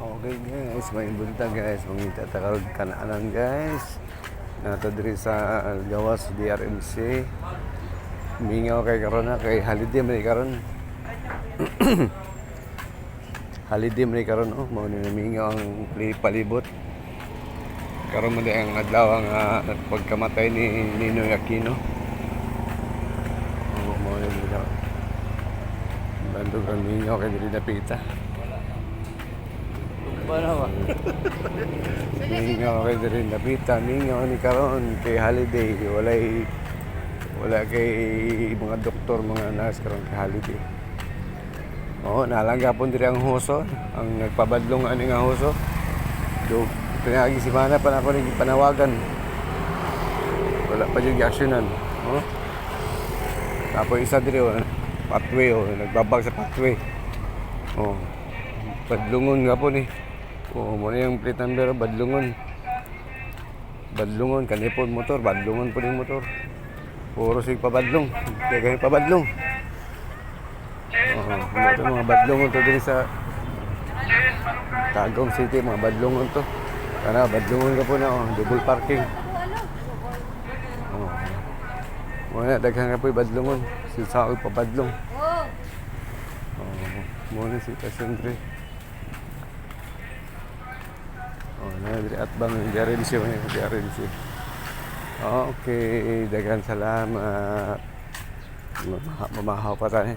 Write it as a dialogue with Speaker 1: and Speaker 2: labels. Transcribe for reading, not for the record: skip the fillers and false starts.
Speaker 1: Okay guys, may buntag guys, mangita takarod kanaanan guys. Nato diri sa gawas DRMC. Mingaw kay karon na kay holiday man karon. Holiday man karon oh, mao ni mingaw ang palibot. Karon man ang adlaw ang pagkamatay ni Ninoy Aquino. Oh, mao ni mingaw. Bandog ang mingaw kay diri napita.
Speaker 2: Paano ba?
Speaker 1: Mingaw kay diri napita, mingaw ni karon kay holiday, wala kay mga doktor, mga nurse karon kay holiday. Oo, nalangga po diri ang huso, ang nagpabadlong ani nga huso. Do pinagi si mana pa nako ni panawagan. Wala pa yung aksyonan, oh. Tapos isa diri oh, pathway oh, nagbabag sa pathway. Oh. Badlungon nga po ni. Oh, mo na yung plate number, badlungon. Badlungon, kanipon motor, badlungon po yung motor. Puro sig pabadlong, kaya ganyan pabadlong. Ito mga badlungon to din sa Tagum City, mga badlungon to. Kana, badlungon ka po na, oh, double parking. Oh. Muna, daghan ka po yung badlungon. Sisakot pabadlong. Oh, muna si Tasindre. Oh, na at bang DRMC man yung DRMC. Okay, daghang salamat. Mamahaw pa tayo.